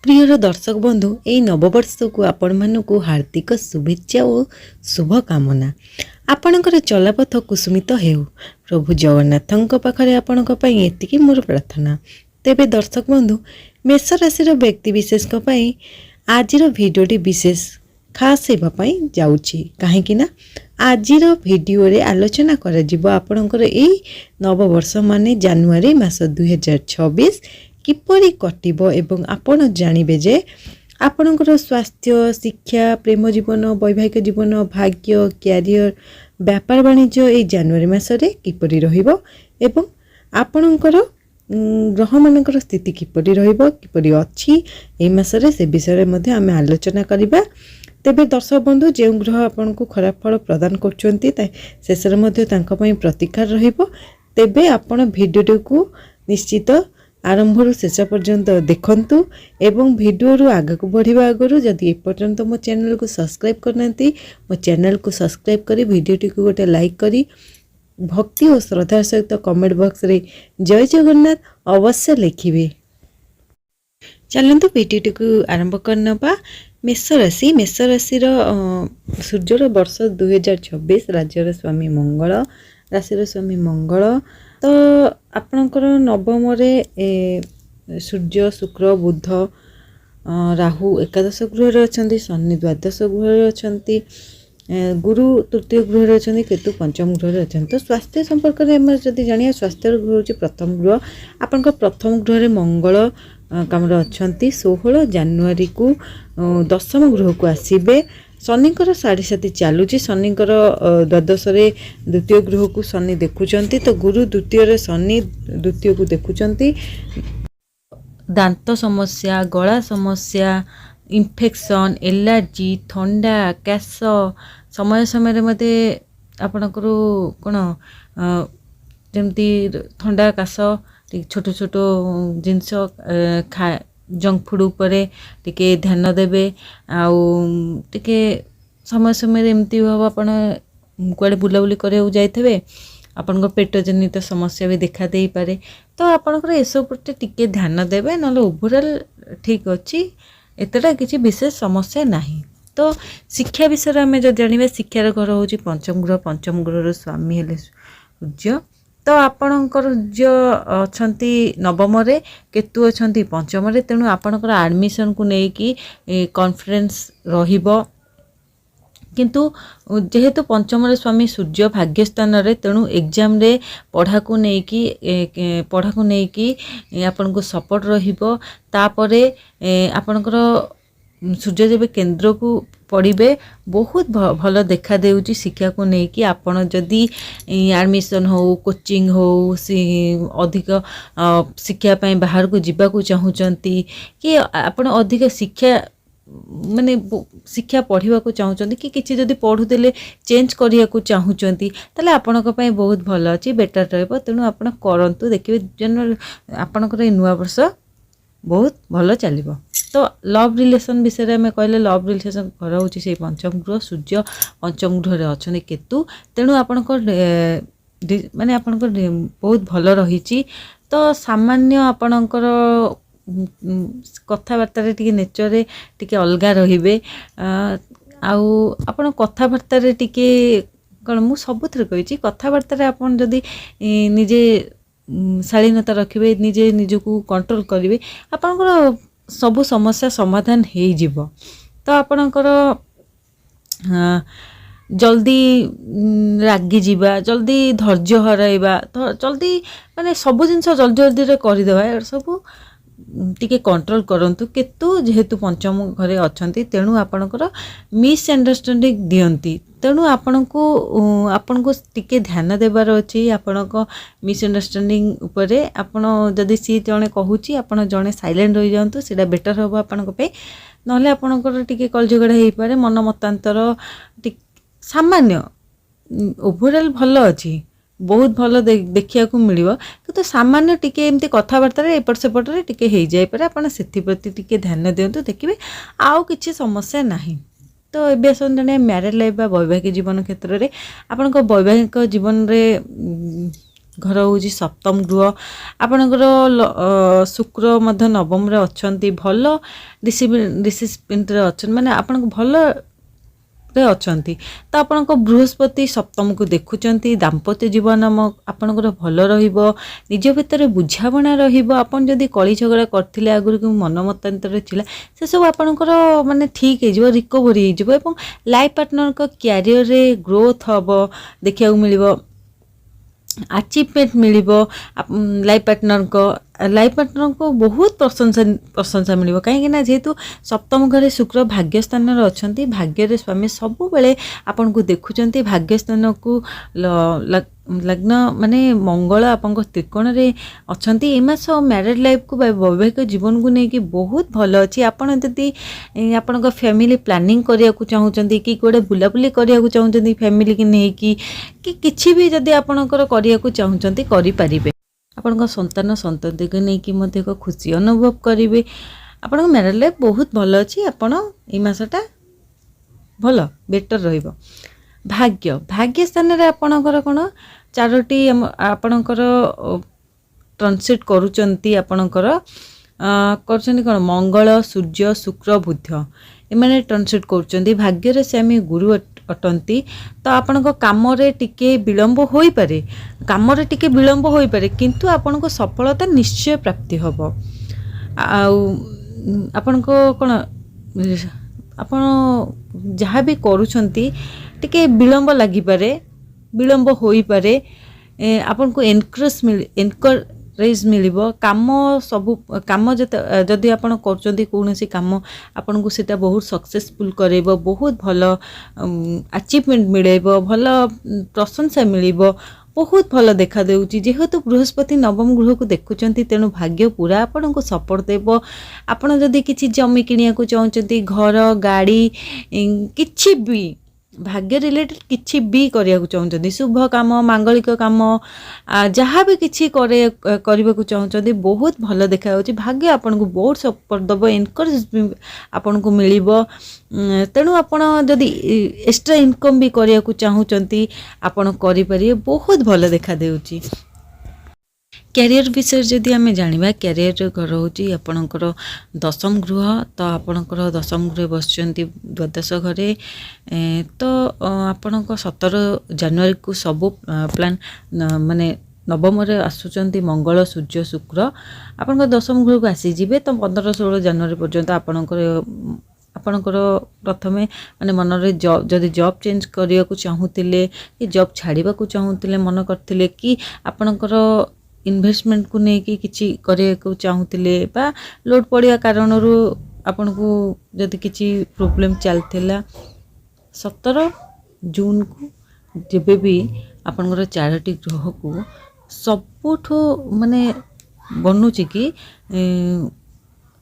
Prior दर्शक बंधु यही नववर्ष को आपण मानक हार्दिक शुभेच्छा और शुभकामना। आपणकर चलापथ कुसुमित हेउ प्रभु जगन्नाथ पाखरे आपण एतिकी मोर प्रार्थना। तेबे दर्शक बंधु मेष राशि व्यक्ति विशेष आजिर भिडियोटी विशेष खास होगापाई जाऊँगी कहीं आजिर भिडियो रे आलोचना आपणकर यही नववर्ष माने जानुआरी मास 2026 किपरि कटिबो एवं आपण जानिबे जे आपणकर स्वास्थ्य शिक्षा प्रेम जीवन वैवाहिक जीवन भाग्य क्यारियर व्यापार वाणिज्य ए जानुआरी मासरे किपरि रहिबो एवं आपणकर ग्रह मानकर स्थिति किपरि रहिबो किपरि अछि ए मासरे से विषय मध्ये आमे आलोचना करिबा। तेबे दर्शक बंधु जे ग्रह आपन को खराब फल प्रदान करछन्ती शेषर मध्ये तांका पई प्रतिकार रहिबो। तेबे आपण भिडियो को निश्चित आरंभ शेष पर्यंत देखंतु एवं वीडियो रु आगे को बढ़िबा आगरु जदि एपर्यंत मो चैनल को सब्सक्राइब करनांती मो चैनल को सब्सक्राइब करी वीडियो को गोटे लाइक करी भक्ति और श्रद्धा सहित कमेंट बॉक्स रे जय जगन्नाथ अवश्य लिखिबे। चलंतु वीडियो को आरंभ करनबा। मेष राशि सूर्यर वर्ष 2026 राज्यर स्वामी मंगल राशि स्वामी मंगल तो आपणकर नवम सूर्य शुक्र बुध राहु एकादश गृह अच्छा शनि द्वादश गृह अच्छा गुरु तृतीय गृह अच्छा केतु पंचम गृह अच्छा। तो स्वास्थ्य संपर्क में जब जाना स्वास्थ्य गृह हूँ प्रथम गृह आपण प्रथम गृह मंगल कम अच्छा 16 जानुआरी को दशम गृह को आसबे। शनिकर 7.5 चलुची शनिकर द्वादश द्वितीय गृह को शनि देखुंत तो गुरु द्वितीय शनि द्वितीय को देखुंत। दांत समस्या गला समस्या इन्फेक्शन एलर्जी थंडा काश समय समय मते आपणकर कौन जमती थंडा काश छोट छोट जिनस खा जंक फूड उपरे टिके ध्यान देबे आउ टिके समय समय एमती हम आपण कुआडे बुलाबुली करे जाइथे आपण पेट जनित समस्या भी देखा दे पारे तो आपणकर एसब प्रति टिके ध्यान देबे ना ओवरऑल ठीक अच्छी एतटा किसी विशेष समस्या नहीं। तो शिक्षा विषय में जो जानिबा शिक्षार घर हूँ पंचम ग्रह स्वामी हेले सूर्य तो आपणकर जो अछंती नवम रे केतु अछंती पंचम रे तेणु आपणकर एडमिशन को लेकी कॉन्फिडेंस रहिबो किंतु जेहेतु पंचम रे स्वामी सूर्य भाग्य स्थान रे तेणु एग्जाम रे पढ़ा को लेकी आपन को सपोर्ट रहिबो। तापरे आपणकर सूर्य जब केंद्र को पढ़े बहुत भल देखा देउची शिक्षा को लेकिन आपण जदि एडमिशन हो कोचिंग हो अधिक शिक्षा पाई बाहर को जीवा को चाहूचंती कि आपण अधिक शिक्षा माने शिक्षा पढ़ा को चाहूचंती कि किछि जदि पढ़ुदेले चेंज करिया को चाहूचंती ताले आपणक पई बहुत भल अछि बेटर रहबो। तेणु आपण करंतु देखिबे जन आपणकर ए नुवा वर्ष बहुत भल चलिबो। तो लव रिलेशन विषय में कहले लव रिलेशन घर हूँ से पंचम गृह सूर्य पंचम गृह अच्छा केतु तेणु आपणकर माने आपणकर बहुत भल रही। तो सामान्य आपणकर कथबार्ता टिके नेचर टिके अलगा रहिबे आउ आपण कथबार्ता टिके कौन मु सबुथ कही कथबार्ता आपन जदि निजे शालीनता रखिबे निजे निजको कंट्रोल करिवे आपणकर सबु समस्या समाधान हो जिवो। तो आपणकर जल्दी रागी जीवा जल्दी धैर्य हराइबा जल्दी माने सबु जिनस जल्दी जल्दी रे करदेवा सबू टिके कंट्रोल करंतु केतु जेहेतु पंचम घरे अछंती तेणु आपणकर मिस अंडरस्टैंडिंग दियंती तेणु आपनको टिके ध्यान देबार अछि आपणक मिस अंडरस्टैंडिंग उपरे आपण जदि सी जणे कहूची आपण जणे साइलेंट रहि जांतु सेटा बेटर होबो आपणक पे नहले आपणकर टिके कल झगड़ा हेई पारे मन मतांतर सामान्य ओवरऑल भल अछि बहुत भल देखिया को मिलिबो कि सामान्य टिके एमती कथबार्ता रे एपट सेपट रे टिके हेई जाय पारे आपण सेथि प्रति टिके ध्यान दियंतु देखिबे आउ किछि समस्या नाही। तो एबे जने मैरिड लाइफ बा वैवाहिक जीवन क्षेत्र रे आपन को वैवाहिक जीवन रे घर हूँ सप्तम गृह आपणकर शुक्र मध्य नवम रे अछंती भल डिसिप्लिन रे अछन माने आपण भल रे अछंती तो आपणक बृहस्पति सप्तम को देखुचंती दाम्पत्य जीवन आपणकर भल रहिबो निज भितर बुझाबणा रहिबो आपण जदी कली झगड़ा करथिले आगुर को मन मतांतर थिला से सब आपणकर माने ठीक हे जिवो रिकवरी हे जिवो एवं लाइफ पार्टनर को कैरियर रे ग्रोथ हबो देखिया मिलिबो अचीवमेंट मिलिबो लाइफ पार्टनर को बहुत प्रशंसा मिलिबो काहे कि ना जेहेतु सप्तम घरे शुक्र भाग्य स्थान रे अछंती भाग्य रे स्वामी सब बेले आपन को देखुचंती भाग्य स्थान को लग्न माने मंगल आपन त्रिकोण रे अछंती ए मास मैरिड लाइफ को वैवाहिक जीवन को नेकी बहुत भल अछि आपन जदी आपन को फैमिली प्लानिंग करिया को चाहुचंती कि कोडे बुलाबुली करिया को चाहुचंती फैमिली के नेकी कि किछि भी जदी आपन करिया को चाहुचंती करि परिबे आपन संतान संतति के नेकी मध्ये को खुशी अनुभव करिवे आपन मैरिड लाइफ बहुत भल अछि आपन ए मासटा भल बेटर रहिबो भाग्य स्थान रे आपनकर कोन चारोटी आपणकर ट्रांसिट करूचंती आपणकर करछनी कोन मंगल सूर्य शुक्र बुध एमाने ट्रांसिट करूचंती भाग्य रे स्वामी गुरु अटंती तो आपणक काम रे टिके विलंब होई पारे किंतु आपणक सफलता निश्चय प्राप्ति हबो आपणक कोन आपण जहाँ भी करूछंती टिके विलंब लगी पारे विलंब होई पारे आपन को एनकरेज मिलिबो काम सब काम जदि आपन करचंती कोनोसी काम आपन को सेटा बहुत सक्सेसफुल करेबो बहुत भलो अचीवमेंट मिलेबो भलो प्रशंसा मिलिबो बहुत भल देखा देउची जेहेतु बृहस्पति नवम गृह को देखुचंती तेणु भाग्य पूरा आपन को सपोर्ट देबो आपन जदि किछि जमी किनिया को चाहचंती घर गाड़ी किछि भी भाग्य रिलेटेड किछि भी करिया को चाहचंती शुभ काम मांगलिक काम जहाँ भी किछि करबा को चाहचंती बहुत भल देखा होची भाग्य आपन को बहुत सपोर्ट दबो एनकरेज आपन को मिलिबो तेणु आपण जदि एक्स्ट्रा इनकम भी करिया को चाहचंती आपण करि परिए बहुत भल देखा देउची कैरियर विषय जदि आम जाना कैरियर घर हूँ आपणकर दशम गृह तो आपणकर दशम गृह बसचंती द्वादश घरे तो आपण 17 जनवरी को सबू प्लान माने नवम रे आसुचंती मंगल सूर्य शुक्र आपणकर दशम गृह को आसीजिबे तो 15-16 जनवरी पर्यंत आपणकर प्रथमे माने मन रे जदि जॉब चेंज करिया को चाहूतिले कि जॉब छाड़ीबा को चाहूतिले मन करथिले कि आपणकर इन्वेस्टमेंट को लेकिन किसी करे को चाहूतिले बा लोड पड़िया कारण आपन को जदि किसी प्रॉब्लम चलथिला 17 जून को जेबे भी आपन चारोटी ग्रह को सबुठो माने बनूची कि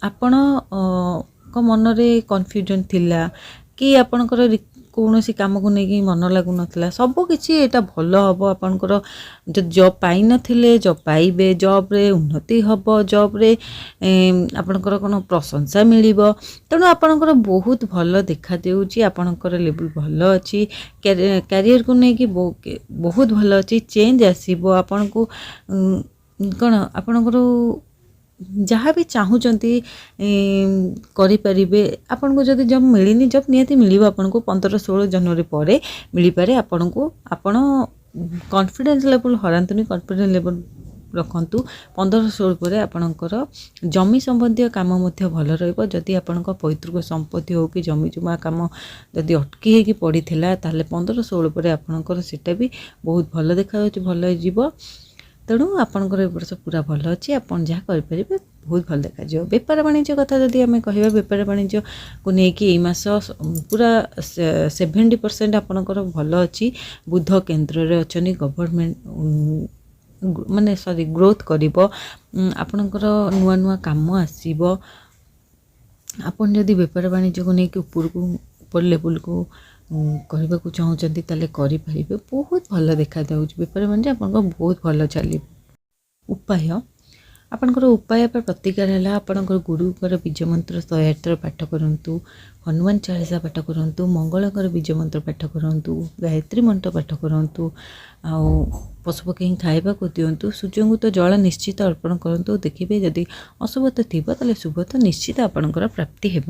आपण को मन रे कन्फ्यूजन थिला कि आपनकर कौनसी काम को लेकिन मन लगु नथिला सब किछि एटा भल हबो आपनकर जॉब पाई नथिले जॉब पाइबे जॉब रे उन्नति हबो जॉब रे आपनकर कोन प्रशंसा मिलिबो तेणु आपनकर बहुत भल देखा देउची आपनकर लेवल भल अछि कैरियर को लेकिन बहुत भल अछि चेंज आसीबो आपन को कोन आपनकर जहाँ भी चाहूचंती करि परिबे आपन को जदि जब मिलिनी जब नियति मिलिबो आपन को 15-16 जनवरी परे मिली पारे आपन को आपण कॉन्फिडेंस लेवल हरांतुनी कॉन्फिडेंस लेवल रखंतु 15-16 परे आपनकर जमी संबंधी काम मध्य भल रहइबो जदि आपनक पैतृक संपत्ति हो कि जमी जुमा काम जदि अटकी हे कि पड़ीथिला ताले 15-16 परे आपनकर सेटा भी बहुत भल देखा होची भल जीवो तेणु आपंकर वर्ष पूरा भल अच्छी आपन जहाँ करें बहुत भल देखा बेपार वाणिज्य कथा जदि आम कह बेपार वाणिज्य को लेकिन मास पूरा 70% आपंकर भल अच्छी बुध केन्द्र रे अच्छी गवर्नमेंट माने सॉरी ग्रोथ करिबो आपनकर नुआ नुआ काम आसीबो आपन जदि बेपार वाणिज्य को लेकिन ऊपर लेवल को करबा को चाहूचंती ताले करि परिबे बहुत भल देखा जाउछ बेपार वाणिज्य आपन बहुत भल चली उपाय ଆପଣଙ୍କର ଉପାୟ ବା ପ୍ରତିକାର ହେଲା ଆପଣଙ୍କର ଗୁରୁଙ୍କର ବୀଜ ମନ୍ତ୍ର 108 ଥର ପାଠ କରନ୍ତୁ, ହନୁମାନ ଚାଳିଶା ପାଠ କରନ୍ତୁ, ମଙ୍ଗଳଙ୍କର ବୀଜ ମନ୍ତ୍ର ପାଠ କରନ୍ତୁ, ଗାୟତ୍ରୀ ମନ୍ତ୍ର ପାଠ କରନ୍ତୁ, ଆଉ ପଶୁପକ୍ଷୀଙ୍କୁ ଖାଇବାକୁ ଦିଅନ୍ତୁ, ସୂର୍ଯ୍ୟଙ୍କୁ ତ ଜଳ ନିଶ୍ଚିତ ଅର୍ପଣ କରନ୍ତୁ। ଦେଖିବେ ଯଦି ଅଶୁଭତା ଥିବ ତାହେଲେ ଶୁଭତା ନିଶ୍ଚିତ ଆପଣଙ୍କର ପ୍ରାପ୍ତି ହେବ।